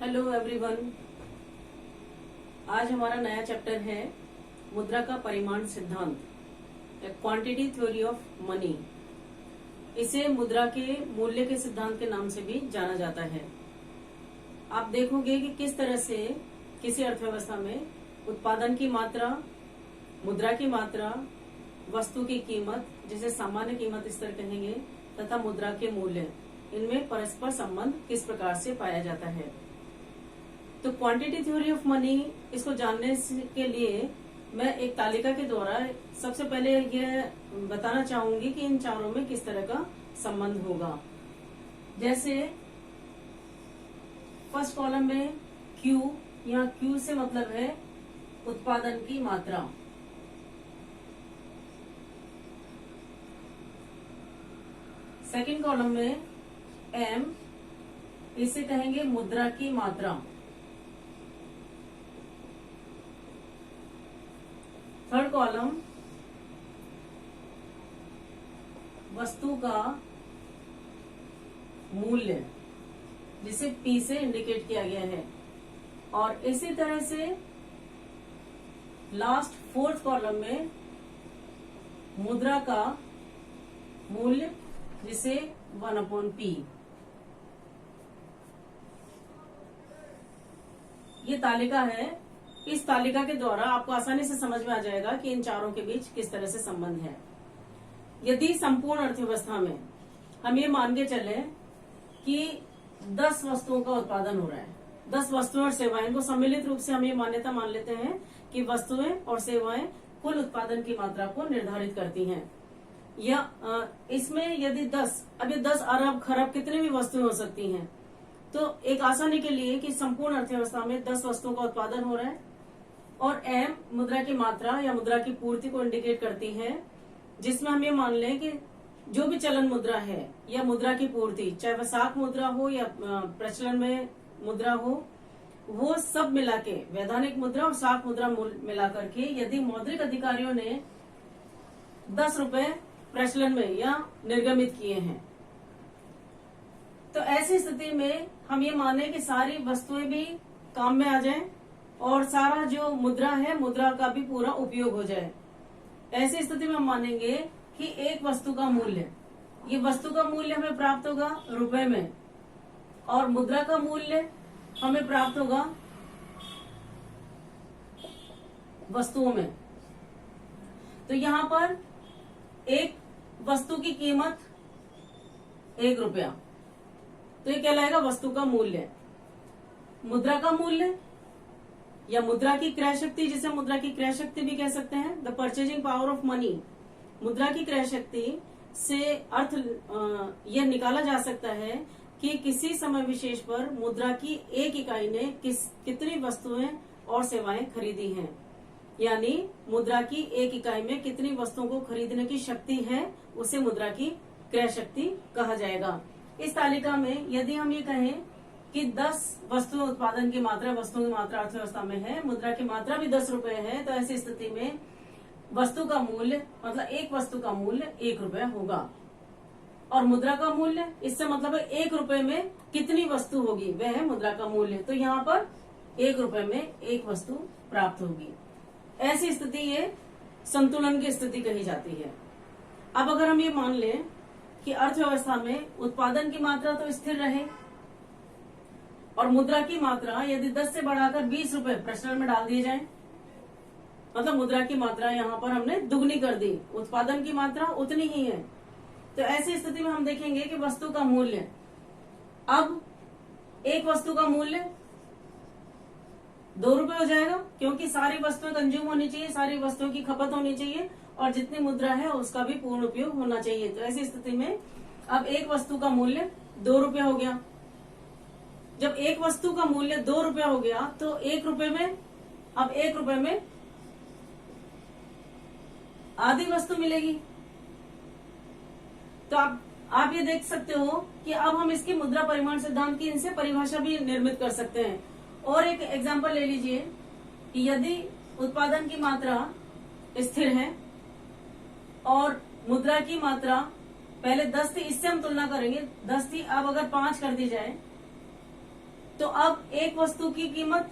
Hello everyone. आज हमारा नया चैप्टर है मुद्रा का परिमाण सिद्धांत, क्वांटिटी थ्योरी ऑफ मनी। इसे मुद्रा के मूल्य के सिद्धांत के नाम से भी जाना जाता है। आप देखोगे कि किस तरह से किसी अर्थव्यवस्था में उत्पादन की मात्रा, मुद्रा की मात्रा, वस्तु की कीमत जिसे सामान्य कीमत स्तर कहेंगे, तथा मुद्रा के मूल्य, इनमें परस्पर संबंध किस प्रकार से पाया जाता है। तो क्वांटिटी थ्योरी ऑफ मनी, इसको जानने के लिए मैं एक तालिका के द्वारा सबसे पहले यह बताना चाहूंगी कि इन चारों में किस तरह का संबंध होगा। जैसे फर्स्ट कॉलम में Q, यहाँ Q से मतलब है उत्पादन की मात्रा। सेकंड कॉलम में M, इसे कहेंगे मुद्रा की मात्रा। थर्ड कॉलम वस्तु का मूल्य, जिसे P से इंडिकेट किया गया है। और इसी तरह से लास्ट फोर्थ कॉलम में मुद्रा का मूल्य, जिसे 1/P। ये तालिका है। इस तालिका के द्वारा आपको आसानी से समझ में आ जाएगा कि इन चारों के बीच किस तरह से संबंध है। यदि संपूर्ण अर्थव्यवस्था में हम ये मान के चले कि 10 वस्तुओं का उत्पादन हो रहा है, 10 वस्तुएं और सेवाएं को सम्मिलित रूप से हम ये मान्यता मान लेते हैं कि वस्तुएं और सेवाएं कुल उत्पादन की मात्रा को निर्धारित करती हैं। या इसमें यदि 10 अरब खरब कितनी भी वस्तुएं हो सकती हैं, तो एक आसानी के लिए कि संपूर्ण अर्थव्यवस्था में 10 वस्तुओं का उत्पादन हो रहा है, और M मुद्रा की मात्रा या मुद्रा की पूर्ति को इंडिकेट करती है, जिसमें हम ये मान लें कि जो भी चलन मुद्रा है या मुद्रा की पूर्ति, चाहे वह साख मुद्रा हो या प्रचलन में मुद्रा हो, वो सब मिला के, वैधानिक मुद्रा और साख मुद्रा मिला करके यदि मौद्रिक अधिकारियों ने 10 रुपए प्रचलन में या निर्गमित किए हैं, तो ऐसी स्थिति में हम ये माने कि सारी वस्तुएं भी काम में आ जाएं और सारा जो मुद्रा है, मुद्रा का भी पूरा उपयोग हो जाए। ऐसी स्थिति में हम मानेंगे कि एक वस्तु का मूल्य, ये वस्तु का मूल्य हमें प्राप्त होगा रुपए में, और मुद्रा का मूल्य हमें प्राप्त होगा वस्तुओं में। तो यहाँ पर एक वस्तु की कीमत 1 रुपया, तो ये कहलाएगा वस्तु का मूल्य। मुद्रा का मूल्य या मुद्रा की क्रय शक्ति, जिसे मुद्रा की क्रय शक्ति भी कह सकते हैं, the purchasing power of money. मुद्रा की क्रय शक्ति से अर्थ यह निकाला जा सकता है कि किसी समय विशेष पर मुद्रा की एक इकाई ने कितनी वस्तुएं और सेवाएं खरीदी हैं, यानी मुद्रा की एक इकाई में कितनी वस्तुओं को खरीदने की शक्ति है, उसे मुद्रा की क्रय शक्ति कहा जाएगा। इस तालिका में यदि हम ये कहें कि 10 वस्तुएं उत्पादन की मात्रा, वस्तुओं की मात्रा अर्थव्यवस्था में है, मुद्रा की मात्रा भी 10 रुपए है, तो ऐसी स्थिति में वस्तु का मूल्य, मतलब एक वस्तु का मूल्य 1 रुपया होगा। और मुद्रा का मूल्य, इससे मतलब 1 रुपए में कितनी वस्तु होगी, वह है मुद्रा का मूल्य। तो यहाँ पर 1 रुपए में एक वस्तु प्राप्त होगी। ऐसी स्थिति ये संतुलन की स्थिति कही जाती है। अब अगर हम ये मान लें कि अर्थव्यवस्था में उत्पादन की मात्रा तो स्थिर रहे और मुद्रा की मात्रा यदि 10 से बढ़ाकर 20 रुपए प्रचलन में डाल दिए जाए, मतलब मुद्रा की मात्रा यहाँ पर हमने दुगनी कर दी, उत्पादन की मात्रा उतनी ही है, तो ऐसी स्थिति में हम देखेंगे कि वस्तु का मूल्य, अब एक वस्तु का मूल्य 2 रुपए हो जाएगा, क्योंकि सारी वस्तुएं कंज्यूम होनी चाहिए, सारी वस्तुओं की खपत होनी चाहिए और जितनी मुद्रा है उसका भी पूर्ण उपयोग होना चाहिए। तो ऐसी स्थिति में अब एक वस्तु का मूल्य 2 रुपए हो गया। जब एक वस्तु का मूल्य 2 रुपया हो गया, तो 1 रुपए में, अब 1 रुपए में आधी वस्तु मिलेगी। तो आप ये देख सकते हो कि अब हम इसकी मुद्रा परिमाण सिद्धांत की इनसे परिभाषा भी निर्मित कर सकते हैं। और एक एग्जांपल ले लीजिए कि यदि उत्पादन की मात्रा स्थिर है और मुद्रा की मात्रा पहले 10 थी, इससे हम तुलना करेंगे, 10 थी, अब अगर 5 कर दी जाए तो अब एक वस्तु की कीमत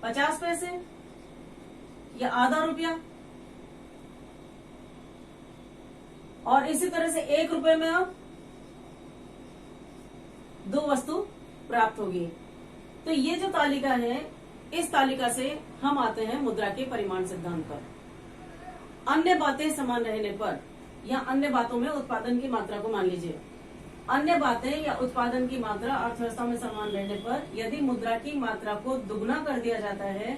50 पैसे या आधा रुपया, और इसी तरह से 1 रुपए में अब 2 वस्तु प्राप्त होगी। तो ये जो तालिका है, इस तालिका से हम आते हैं मुद्रा के परिमाण सिद्धांत पर। अन्य बातें समान रहने पर या अन्य बातों में उत्पादन की मात्रा को मान लीजिए, अन्य बातें या उत्पादन की मात्रा अर्थव्यवस्था में समान रहने पर यदि मुद्रा की मात्रा को दुगना कर दिया जाता है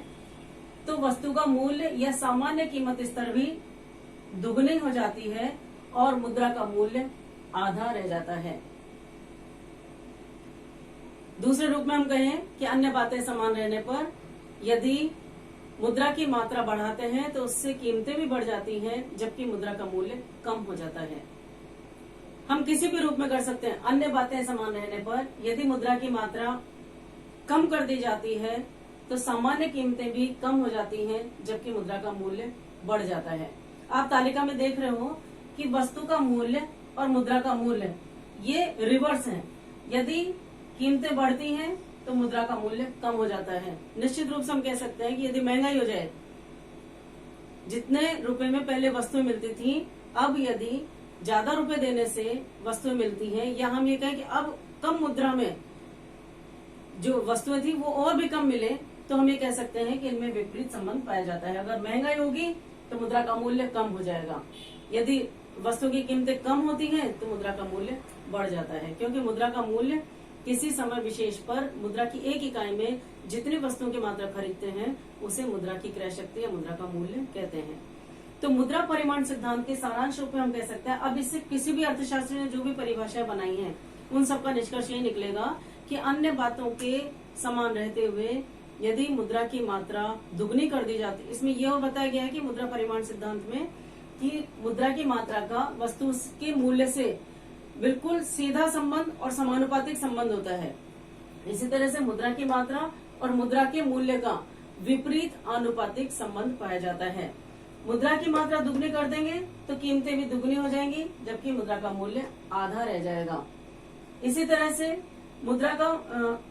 तो वस्तु का मूल्य या सामान्य कीमत स्तर भी दुगनी हो जाती है और मुद्रा का मूल्य आधा रह जाता है। दूसरे रूप में हम कहें कि अन्य बातें समान रहने पर यदि मुद्रा की मात्रा बढ़ाते हैं तो उससे कीमतें भी बढ़ जाती हैं, जबकि मुद्रा का मूल्य कम हो जाता है। हम किसी भी रूप में कर सकते हैं। अन्य बातें समान रहने पर यदि मुद्रा की मात्रा कम कर दी जाती है तो सामान्य कीमतें भी कम हो जाती हैं, जबकि मुद्रा का मूल्य बढ़ जाता है। आप तालिका में देख रहे हो कि वस्तु का मूल्य और मुद्रा का मूल्य ये रिवर्स है। यदि कीमतें बढ़ती हैं तो मुद्रा का मूल्य कम हो जाता है। निश्चित रूप से हम कह सकते हैं कि यदि महंगाई हो जाए, जितने रुपए में पहले वस्तुएं मिलती थी, अब यदि ज्यादा रुपए देने से वस्तुएं मिलती हैं, या हम ये कहें कि अब कम मुद्रा में जो वस्तुएं थी वो और भी कम मिले, तो हम ये कह सकते हैं कि इनमें विपरीत संबंध पाया जाता है। अगर महंगाई होगी तो मुद्रा का मूल्य कम हो जाएगा, यदि वस्तु की कीमतें कम होती हैं तो मुद्रा का मूल्य बढ़ जाता है, क्योंकि मुद्रा का मूल्य किसी समय विशेष पर मुद्रा की एक इकाई में जितनी वस्तुओं की मात्रा खरीदते हैं उसे मुद्रा की क्रय शक्ति या मुद्रा का मूल्य कहते हैं। तो मुद्रा परिमाण सिद्धांत के सारांश रूप में हम कह सकते हैं, अब इससे किसी भी अर्थशास्त्री ने जो भी परिभाषाएं बनाई हैं उन सबका निष्कर्ष ये निकलेगा कि अन्य बातों के समान रहते हुए यदि मुद्रा की मात्रा दुगनी कर दी जाती, इसमें यह बताया गया है कि मुद्रा परिमाण सिद्धांत में कि मुद्रा की मात्रा का वस्तु के मूल्य से बिल्कुल सीधा संबंध और समानुपातिक संबंध होता है। इसी तरह से मुद्रा की मात्रा और मुद्रा के मूल्य का विपरीत आनुपातिक संबंध पाया जाता है। मुद्रा की मात्रा दुगनी कर देंगे तो कीमतें भी दुगनी हो जाएंगी, जबकि मुद्रा का मूल्य आधा रह जाएगा। इसी तरह से मुद्रा का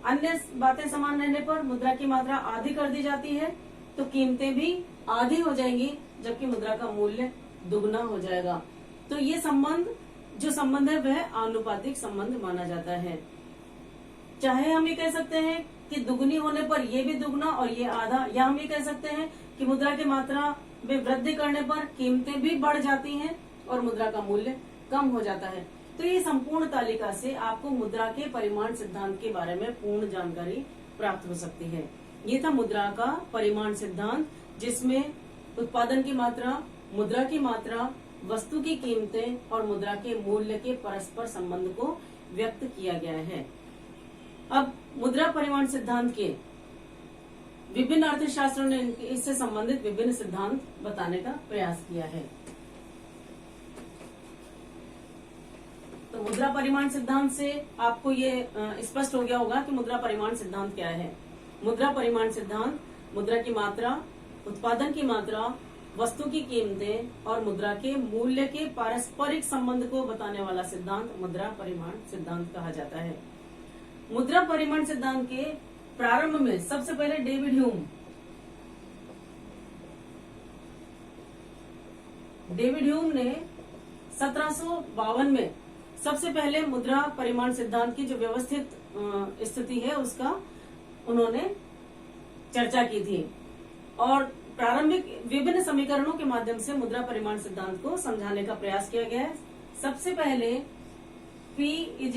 अन्य बातें समान रहने पर मुद्रा की मात्रा आधी कर दी जाती है तो कीमतें भी आधी हो जाएंगी, जबकि मुद्रा का मूल्य दुगना हो जाएगा। तो ये संबंध जो संबंध है वह आनुपातिक संबंध माना जाता है। चाहे हम ये कह सकते हैं कि दुगनी होने पर ये भी दुगना और ये आधा, या हम ये कह सकते हैं कि मुद्रा की मात्रा में वृद्धि करने पर कीमतें भी बढ़ जाती हैं और मुद्रा का मूल्य कम हो जाता है। तो ये संपूर्ण तालिका से आपको मुद्रा के परिमाण सिद्धांत के बारे में पूर्ण जानकारी प्राप्त हो सकती है। ये था मुद्रा का परिमाण सिद्धांत, जिसमें उत्पादन की मात्रा, मुद्रा की मात्रा, वस्तु की कीमतें और मुद्रा के मूल्य के परस्पर संबंध को व्यक्त किया गया है। अब मुद्रा परिमाण सिद्धांत के विभिन्न अर्थशास्त्रों ने इससे संबंधित विभिन्न सिद्धांत बताने का प्रयास किया है। तो मुद्रा परिमाण सिद्धांत से आपको ये स्पष्ट हो गया होगा कि मुद्रा परिमाण सिद्धांत क्या है। मुद्रा परिमाण सिद्धांत मुद्रा की मात्रा, उत्पादन की मात्रा, वस्तु की कीमतें और मुद्रा के मूल्य के पारस्परिक संबंध को बताने वाला सिद्धांत मुद्रा परिमाण सिद्धांत कहा जाता है। मुद्रा परिमाण सिद्धांत के प्रारंभ में सबसे पहले डेविड ह्यूम ने 1752 में सबसे पहले मुद्रा परिमाण सिद्धांत की जो व्यवस्थित स्थिति है उसका उन्होंने चर्चा की थी और प्रारंभिक विभिन्न समीकरणों के माध्यम से मुद्रा परिमाण सिद्धांत को समझाने का प्रयास किया गया है। सबसे पहले P =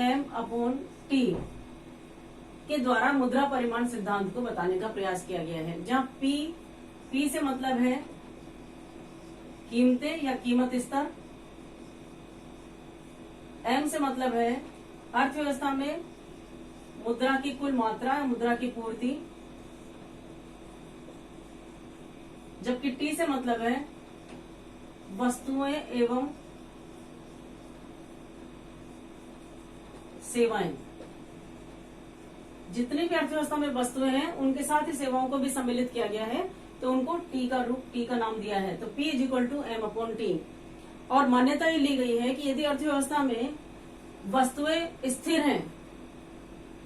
m/T के द्वारा मुद्रा परिमाण सिद्धांत को बताने का प्रयास किया गया है, जहाँ P से मतलब है कीमतें या कीमत स्तर, M से मतलब है अर्थव्यवस्था में मुद्रा की कुल मात्रा, मुद्रा की पूर्ति, जबकि T से मतलब है वस्तुएं एवं सेवाएं। जितनी भी अर्थव्यवस्था में वस्तुएं हैं उनके साथ ही सेवाओं को भी सम्मिलित किया गया है, तो उनको T का नाम दिया है। तो P = m/T। और मान्यता ये ली गई है कि यदि अर्थव्यवस्था में वस्तुएं स्थिर हैं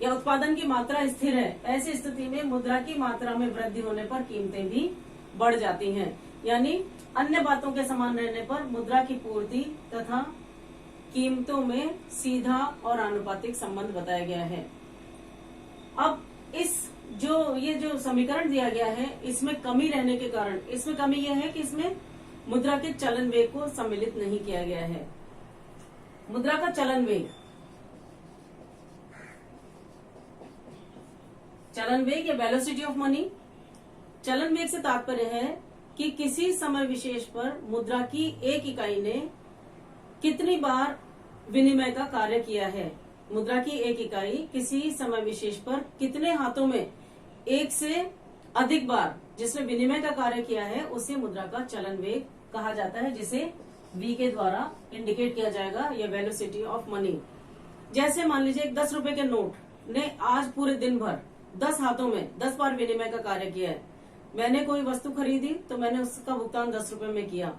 या उत्पादन की मात्रा स्थिर है, ऐसी स्थिति में मुद्रा की मात्रा में वृद्धि होने पर कीमतें भी बढ़ जाती हैं। यानी अन्य बातों के समान रहने पर मुद्रा की पूर्ति तथा कीमतों में सीधा और आनुपातिक संबंध बताया गया है। अब ये जो समीकरण दिया गया है, इसमें कमी रहने के कारण, इसमें कमी यह है कि इसमें मुद्रा के चलन वेग को सम्मिलित नहीं किया गया है। मुद्रा का चलन वेग या वेलोसिटी ऑफ मनी। चलन वेग से तात्पर्य है कि किसी समय विशेष पर मुद्रा की एक इकाई ने कितनी बार विनिमय का कार्य किया है। मुद्रा की एक इकाई किसी समय विशेष पर कितने हाथों में एक से अधिक बार जिसने विनिमय का कार्य किया है, उसे मुद्रा का चलन वेग कहा जाता है, जिसे V के द्वारा इंडिकेट किया जाएगा, या वेलोसिटी ऑफ मनी। जैसे मान लीजिए एक 10 रुपए के नोट ने आज पूरे दिन भर 10 हाथों में 10 बार विनिमय का कार्य किया है। मैंने कोई वस्तु खरीदी तो मैंने उसका भुगतान 10 रुपए में किया।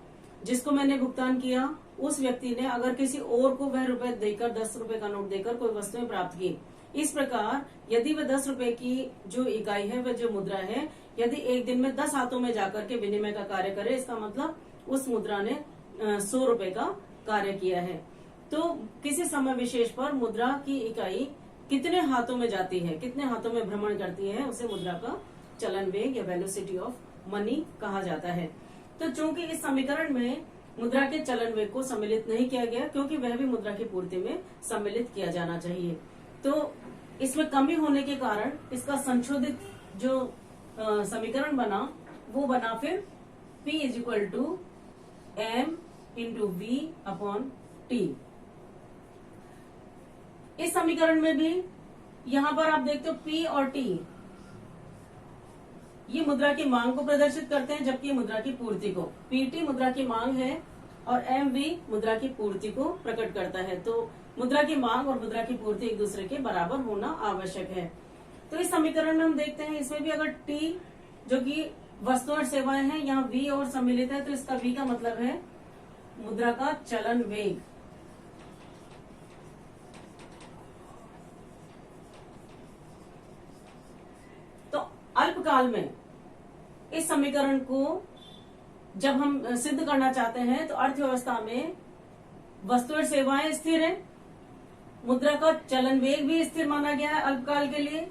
जिसको मैंने भुगतान किया उस व्यक्ति ने अगर किसी और को वह रुपए देकर 10 रुपए का नोट देकर कोई वस्तुएं प्राप्त की। इस प्रकार यदि वह 10 रुपए की जो इकाई है, वह जो मुद्रा है, यदि एक दिन में 10 हाथों में जाकर के विनिमय का कार्य करे, इसका मतलब उस मुद्रा ने 100 रुपए का कार्य किया है। तो किसी समय विशेष पर मुद्रा की इकाई कितने हाथों में जाती है, कितने हाथों में भ्रमण करती है, उसे मुद्रा का चलन वेग या वेलोसिटी ऑफ मनी कहा जाता है। तो चूंकि इस समीकरण में मुद्रा के चलन वेग को सम्मिलित नहीं किया गया, क्योंकि वह भी मुद्रा की पूर्ति में सम्मिलित किया जाना चाहिए, तो इसमें कमी होने के कारण इसका संशोधित जो समीकरण बना वो बना फिर P = M × V/T। इस समीकरण में भी यहाँ पर आप देखते हो P और T ये मुद्रा की मांग को प्रदर्शित करते हैं, जबकि मुद्रा की पूर्ति को। PT मुद्रा की मांग है और MV मुद्रा की पूर्ति को प्रकट करता है। तो मुद्रा की मांग और मुद्रा की पूर्ति एक दूसरे के बराबर होना आवश्यक है। तो इस समीकरण में हम देखते हैं, इसमें भी अगर T जो कि वस्तु और सेवाएं हैं, यहाँ V और सम्मिलित है, तो इसका V का मतलब है मुद्रा का चलन वेग। तो अल्पकाल में इस समीकरण को जब हम सिद्ध करना चाहते हैं, तो अर्थव्यवस्था में वस्तु और सेवाएं स्थिर है, मुद्रा का चलन वेग भी स्थिर माना गया है अल्पकाल के लिए,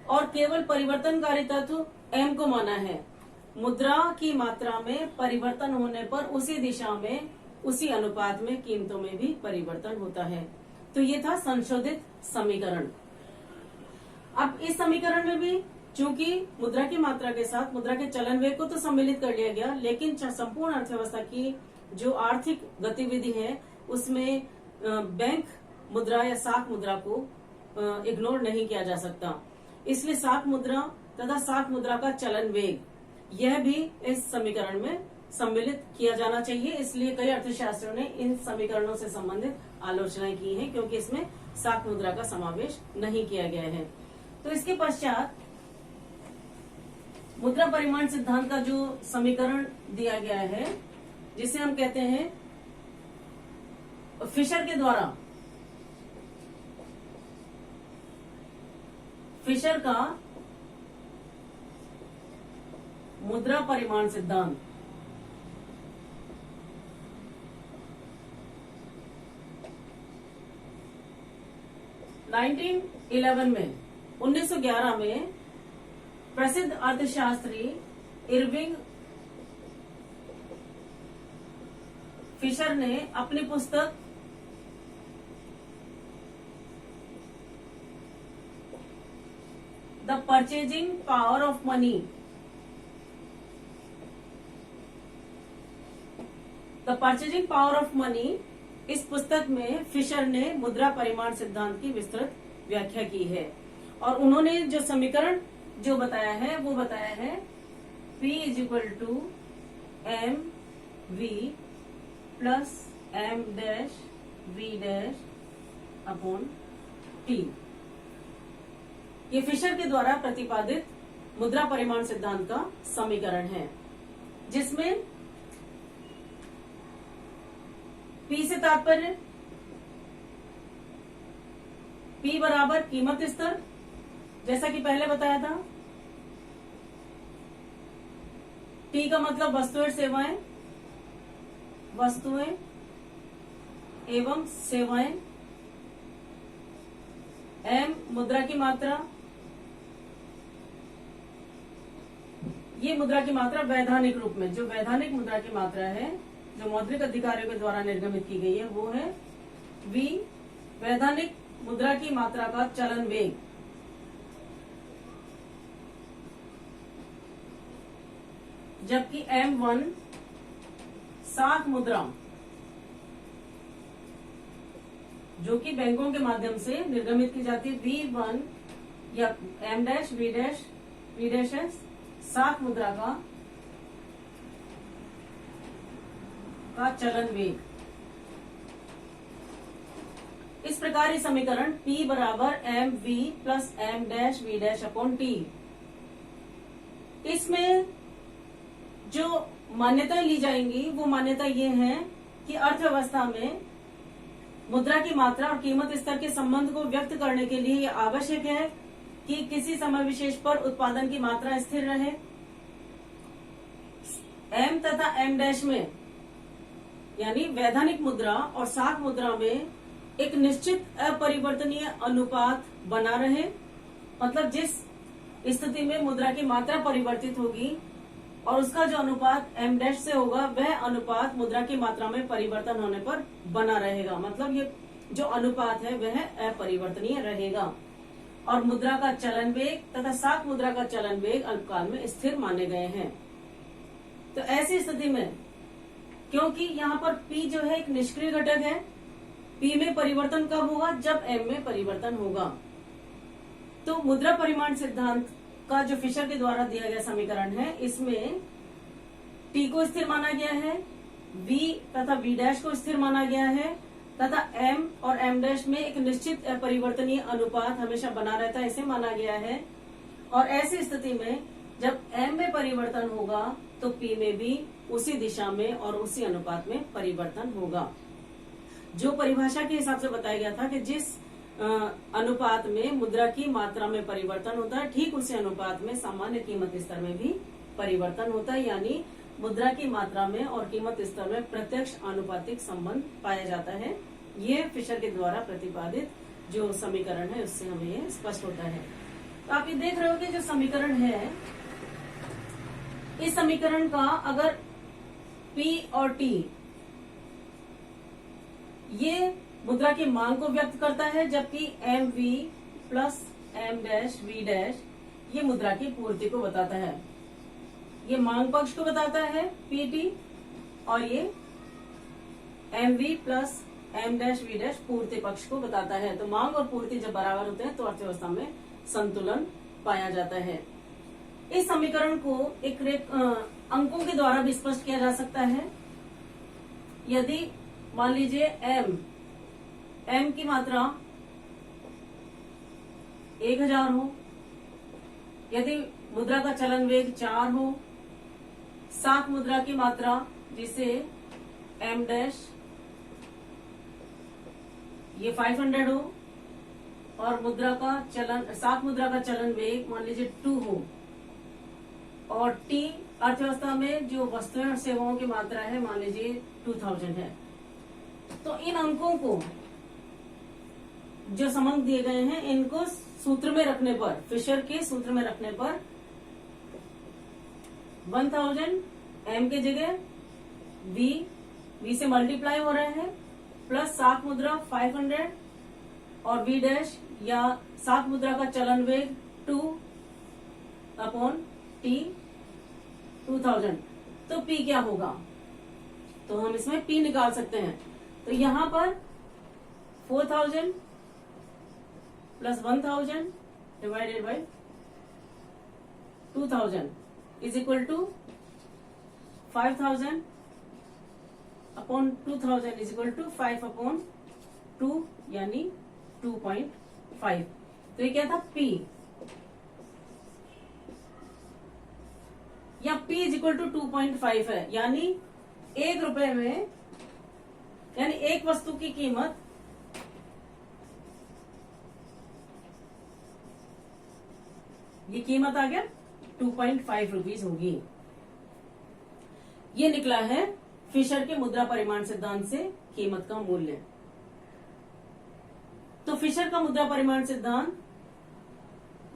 और केवल परिवर्तनकारी तत्व M को माना है। मुद्रा की मात्रा में परिवर्तन होने पर उसी दिशा में, उसी अनुपात में कीमतों में भी परिवर्तन होता है। तो ये था संशोधित समीकरण। अब इस समीकरण में भी चूंकि मुद्रा की मात्रा के साथ मुद्रा के चलन वेग को तो सम्मिलित कर लिया गया, लेकिन संपूर्ण अर्थव्यवस्था की जो आर्थिक गतिविधि है उसमें बैंक मुद्रा या साख मुद्रा को इग्नोर नहीं किया जा सकता। इसलिए साख मुद्रा तथा साख मुद्रा का चलन वेग यह भी इस समीकरण में सम्मिलित किया जाना चाहिए। इसलिए कई अर्थशास्त्रियों ने इन समीकरणों से संबंधित आलोचनाएं की हैं, क्योंकि इसमें साख मुद्रा का समावेश नहीं किया गया है। तो इसके पश्चात मुद्रा परिमाण सिद्धांत का जो समीकरण दिया गया है, जिसे हम कहते हैं फिशर के द्वारा, फिशर का मुद्रा परिमाण सिद्धांत, नाइनटीन 1911 में प्रसिद्ध अर्थशास्त्री इरविंग फिशर ने अपनी पुस्तक the purchasing power of money, the purchasing power of money, इस पुस्तक में फिशर ने मुद्रा परिमाण सिद्धांत की विस्तृत व्याख्या की है। और उन्होंने जो समीकरण जो बताया है वो बताया है P = MV + M-V'/T। ये फिशर के द्वारा प्रतिपादित मुद्रा परिमाण सिद्धांत का समीकरण है, जिसमें P से तात्पर्य P बराबर कीमत स्तर, जैसा कि पहले बताया था। T का मतलब वस्तुएं सेवाएं, वस्तुएं एवं सेवाएं। M मुद्रा की मात्रा, ये मुद्रा की मात्रा वैधानिक रूप में, जो वैधानिक मुद्रा की मात्रा है जो मौद्रिक अधिकारियों के द्वारा निर्गमित की गई है वो है V, वैधानिक मुद्रा की मात्रा का चलन वेग। जबकि M1 साख मुद्रा, जो कि बैंकों के माध्यम से निर्गमित की जाती है, V1 या M डैश V डैश है साख मुद्रा का चलन वेग। इस प्रकार ये समीकरण P बराबर MV plus M dash V dash upon T, इसमें जो मान्यताएं ली जाएंगी वो मान्यता ये है कि अर्थव्यवस्था में मुद्रा की मात्रा और कीमत स्तर के संबंध को व्यक्त करने के लिए यह आवश्यक है कि किसी समय विशेष पर उत्पादन की मात्रा स्थिर रहे। M तथा M डैश में यानी वैधानिक मुद्रा और साख मुद्रा में एक निश्चित अपरिवर्तनीय अनुपात बना रहे। मतलब जिस स्थिति में मुद्रा की मात्रा परिवर्तित होगी और उसका जो अनुपात M डैश से होगा वह अनुपात मुद्रा की मात्रा में परिवर्तन होने पर बना रहेगा। मतलब ये जो अनुपात है वह अपरिवर्तनीय रहेगा और मुद्रा का चलन वेग तथा साख मुद्रा का चलन वेग अल्पकाल में स्थिर माने गए हैं। तो ऐसी स्थिति में, क्योंकि यहाँ पर P जो है एक निष्क्रिय घटक है, P में परिवर्तन कब होगा? जब M में परिवर्तन होगा। तो मुद्रा परिमाण सिद्धांत का जो फिशर के द्वारा दिया गया समीकरण है, इसमें T को स्थिर माना गया है, V तथा V डैश को स्थिर माना गया है तथा M और M डैश में एक निश्चित परिवर्तनीय अनुपात हमेशा बना रहता है, इसे माना गया है। और ऐसी स्थिति में जब M में परिवर्तन होगा तो P में भी उसी दिशा में और उसी अनुपात में परिवर्तन होगा। जो परिभाषा के हिसाब से बताया गया था कि जिस अनुपात में मुद्रा की मात्रा में परिवर्तन होता है, ठीक उसी अनुपात में सामान्य कीमत स्तर में भी परिवर्तन होता है। यानी मुद्रा की मात्रा में और कीमत स्तर में प्रत्यक्ष आनुपातिक संबंध पाया जाता है। ये फिशर के द्वारा प्रतिपादित जो समीकरण है उससे हमें ये स्पष्ट होता है। तो आप ये देख रहे हो कि जो समीकरण है, इस समीकरण का अगर P और T ये मुद्रा की मांग को व्यक्त करता है, जबकि MV plus M dash V dash ये मुद्रा की पूर्ति को बताता है। ये मांग पक्ष को बताता है PT और ये MV plus M dash V dash पूर्ति पक्ष को बताता है। तो मांग और पूर्ति जब बराबर होते हैं तो अर्थव्यवस्था में संतुलन पाया जाता है। इस समीकरण को एक अंकों के द्वारा भी स्पष्ट किया जा सकता है। यदि मान लीजिए M की मात्रा 1000 हो, यदि मुद्रा का चलन वेग 4 हो, साख मुद्रा की मात्रा जिसे M डैश ये 500 हो और मुद्रा का चलन साख मुद्रा का चलन वेग मान लीजिए 2 हो और T अर्थव्यवस्था में जो वस्तुएं और सेवाओं की मात्रा है मान लीजिए 2000 है। तो इन अंकों को जो संबंध दिए गए हैं इनको सूत्र में रखने पर, फिशर के सूत्र में रखने पर 1000 M के जगह V से मल्टीप्लाई हो रहे हैं प्लस साख मुद्रा 500 और V डैश या साख मुद्रा का चलन वेग 2 अपॉन T 2000। तो P क्या होगा? तो हम इसमें P निकाल सकते हैं। तो यहां पर 4000 plus 1000 divided by 2000 is equal to 5000 upon 2000 is equal to 5 upon 2 यानी 2.5। तो ये क्या था? P या P इज इक्वल टू 2.5 है। यानी 1 रुपए में, यानी एक वस्तु की कीमत ये कीमत आ गया 2.5 रुपीज होगी। ये निकला है फिशर के मुद्रा परिमाण सिद्धांत से कीमत का मूल्य। तो फिशर का मुद्रा परिमाण सिद्धांत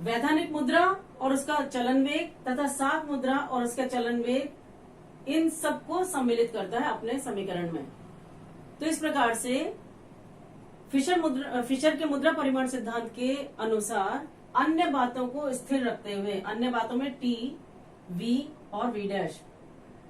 वैधानिक मुद्रा और उसका चलन वेग तथा साख मुद्रा और उसका चलन वेग इन सबको सम्मिलित करता है अपने समीकरण में। तो इस प्रकार से फिशर के मुद्रा परिमाण सिद्धांत के अनुसार अन्य बातों को स्थिर रखते हुए, अन्य बातों में टी, वी और वी डैश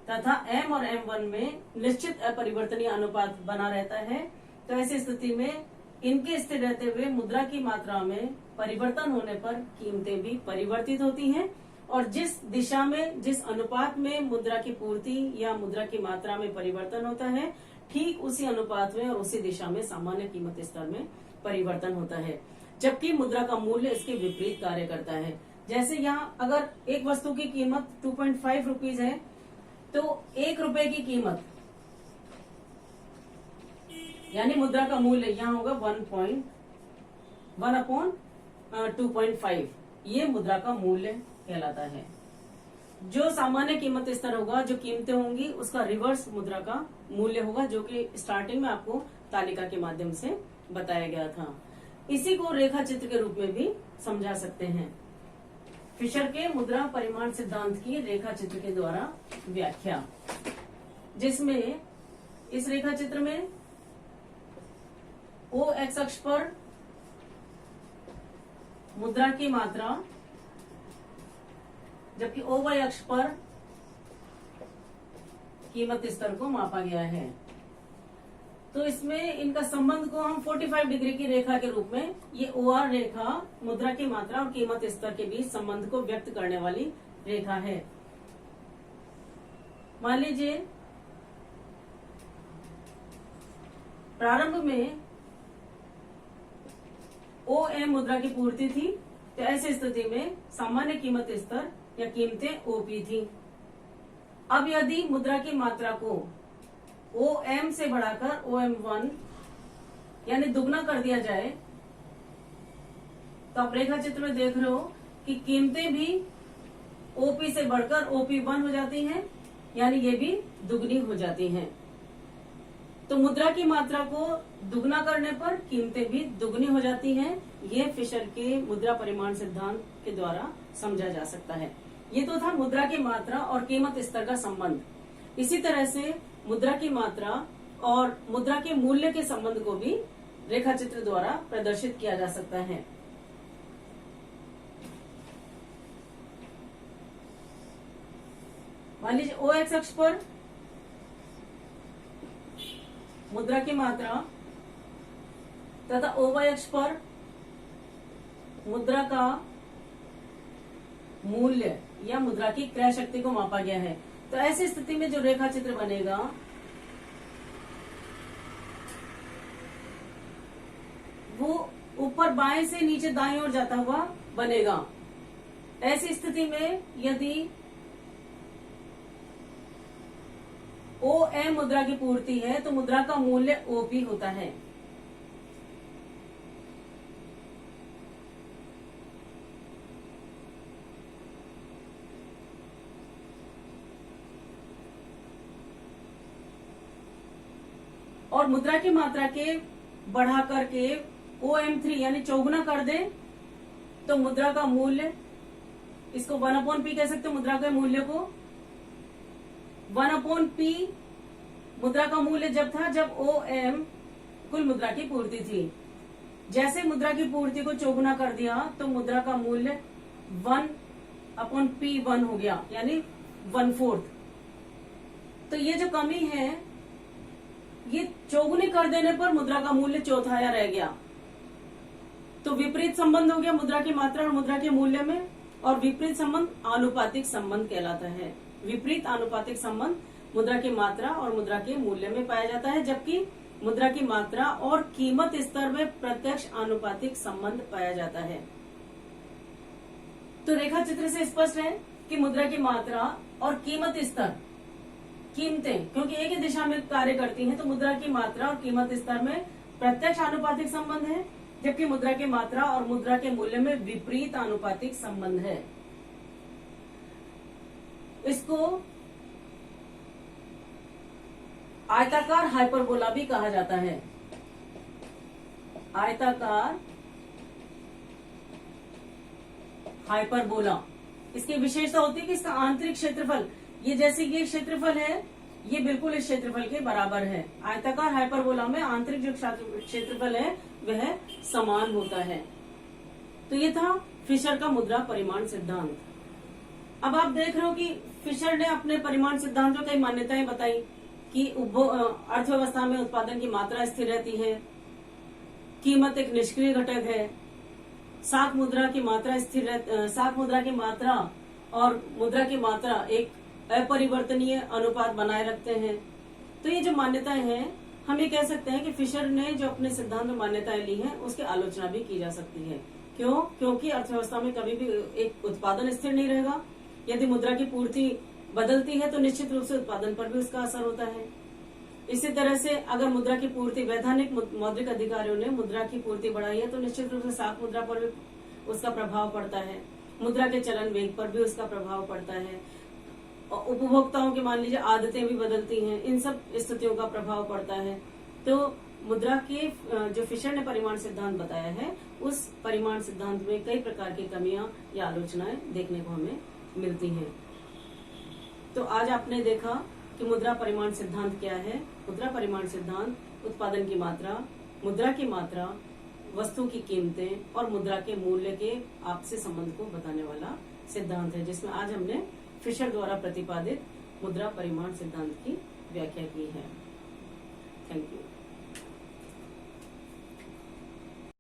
तथा एम और M1 में निश्चित अपरिवर्तनीय अनुपात बना रहता है। तो ऐसी स्थिति में इनके स्थिर रहते हुए मुद्रा की मात्रा में परिवर्तन होने पर कीमतें भी परिवर्तित होती हैं और जिस दिशा में, जिस अनुपात में मुद्रा की पूर्ति या मुद्रा की मात्रा में परिवर्तन होता है, ठीक उसी अनुपात में और उसी दिशा में सामान्य कीमत स्तर में परिवर्तन होता है, जबकि मुद्रा का मूल्य इसके विपरीत कार्य करता है। जैसे यहाँ अगर एक वस्तु की कीमत 2.5 रुपीज है तो 1 रुपए की कीमत यानी मुद्रा का मूल्य यहाँ होगा 1/2.5, ये मुद्रा का मूल्य कहलाता है। जो सामान्य कीमत स्तर होगा, जो कीमतें होंगी, उसका रिवर्स मुद्रा का मूल्य होगा, जो कि स्टार्टिंग में आपको तालिका के माध्यम से बताया गया था। इसी को रेखा चित्र के रूप में भी समझा सकते हैं। फिशर के मुद्रा परिमाण सिद्धांत की रेखा चित्र के द्वारा व्याख्या, जिसमें इस रेखा चित्र में O एक्स अक्ष पर मुद्रा की मात्रा, जबकि O वाई अक्ष पर कीमत स्तर को मापा गया है। तो इसमें इनका संबंध को हम 45 डिग्री की रेखा के रूप में, ये OR रेखा मुद्रा की मात्रा और कीमत स्तर के बीच संबंध को व्यक्त करने वाली रेखा है। मान लीजिए प्रारंभ में OM मुद्रा की पूर्ति थी, तो ऐसी स्थिति में सामान्य कीमत स्तर या कीमतें OP थी। अब यदि मुद्रा की मात्रा को OM से बढ़ाकर OM1 यानी दुगना कर दिया जाए, तो आप रेखा चित्र में देख रहे हो कि कीमतें भी OP से बढ़कर OP1 हो जाती हैं, यानी ये भी दुगनी हो जाती हैं। तो मुद्रा की मात्रा को दुगना करने पर कीमतें भी दुगनी हो जाती हैं। ये फिशर के मुद्रा परिमाण सिद्धांत के द्वारा समझा जा सकता है। ये तो था मुद्रा की मात्रा और कीमत स्तर का संबंध। इसी तरह से मुद्रा की मात्रा और मुद्रा के मूल्य के संबंध को भी रेखा चित्र द्वारा प्रदर्शित किया जा सकता है। मान लीजिए O एक्स अक्ष पर मुद्रा की मात्रा तथा O वाई अक्ष पर मुद्रा का मूल्य या मुद्रा की क्रय शक्ति को मापा गया है। तो ऐसी स्थिति में जो रेखा चित्र बनेगा वो ऊपर बाएं से नीचे दाएं ओर जाता हुआ बनेगा। ऐसी स्थिति में यदि OM मुद्रा की पूर्ति है तो मुद्रा का मूल्य OP होता है। और मुद्रा की मात्रा के बढ़ा करके OM3 यानी चौगुना कर दे तो मुद्रा का मूल्य, इसको 1/P कह सकते हो। मुद्रा के मूल्य को 1/P मुद्रा का मूल्य जब था जब OM कुल मुद्रा की पूर्ति थी। जैसे मुद्रा की पूर्ति को चौगुना कर दिया तो मुद्रा का मूल्य 1/P1 हो गया, यानी 1/4। तो ये जो कमी है ये चौगुनी कर देने पर मुद्रा का मूल्य चौथाया रह गया। तो विपरीत संबंध हो गया मुद्रा की मात्रा और मुद्रा के मूल्य में, और विपरीत संबंध आनुपातिक संबंध कहलाता है। विपरीत आनुपातिक संबंध मुद्रा की मात्रा और मुद्रा के मूल्य में पाया जाता है, जबकि मुद्रा की मात्रा और कीमत स्तर में प्रत्यक्ष आनुपातिक संबंध पाया जाता है। तो रेखा चित्र से स्पष्ट है कि मुद्रा की मात्रा और कीमत स्तर, कीमतें क्योंकि एक ही दिशा में कार्य करती हैं, तो मुद्रा की मात्रा और कीमत स्तर में प्रत्यक्ष आनुपातिक संबंध है, जबकि मुद्रा की मात्रा और मुद्रा के मूल्य में विपरीत आनुपातिक संबंध है। इसको आयताकार हाइपरबोला भी कहा जाता है। आयताकार हाइपरबोला, इसकी विशेषता होती है कि इसका आंतरिक क्षेत्रफल, ये जैसे ये क्षेत्रफल है, ये बिल्कुल इस क्षेत्रफल के बराबर है। आयताकार हाइपरबोला में आंतरिक जो क्षेत्रफल है वह समान होता है। तो ये था फिशर का मुद्रा परिमाण सिद्धांत। अब आप देख रहे हो कि फिशर ने अपने परिमाण सिद्धांत में कई मान्यताएं बताई कि अर्थव्यवस्था में उत्पादन की मात्रा स्थिर रहती है, कीमत एक निष्क्रिय घटक है, साख मुद्रा की मात्रा साख मुद्रा की मात्रा और मुद्रा की मात्रा एक अपरिवर्तनीय अनुपात बनाए रखते हैं। तो ये जो मान्यताएं हैं, हम ये कह सकते हैं कि फिशर ने जो अपने सिद्धांत में मान्यताएं ली हैं उसकी आलोचना भी की जा सकती है। क्यों? क्योंकि अर्थव्यवस्था में कभी भी एक उत्पादन स्थिर नहीं रहेगा। यदि मुद्रा की पूर्ति बदलती है तो निश्चित रूप से उत्पादन पर भी उसका असर होता है। इसी तरह से अगर मुद्रा की पूर्ति, वैधानिक मौद्रिक अधिकारियों ने मुद्रा की पूर्ति बढ़ाई है तो निश्चित रूप से साख मुद्रा पर भी उसका प्रभाव पड़ता है, मुद्रा के चलन वेग पर भी उसका प्रभाव पड़ता है, उपभोक्ताओं की मान लीजिए आदतें भी बदलती हैं, इन सब स्थितियों का प्रभाव पड़ता है। तो मुद्रा के जो फिशर ने परिमाण सिद्धांत बताया है, उस परिमाण सिद्धांत में कई प्रकार की कमियां या आलोचनाएं देखने को हमें मिलती हैं। तो आज आपने देखा कि मुद्रा परिमाण सिद्धांत क्या है। मुद्रा परिमाण सिद्धांत उत्पादन की मात्रा, मुद्रा की मात्रा, वस्तु की कीमतें और मुद्रा के मूल्य के आपसी संबंध को बताने वाला सिद्धांत है, जिसमें आज हमने फिशर द्वारा प्रतिपादित मुद्रा परिमाण सिद्धांत की व्याख्या की है। Thank you.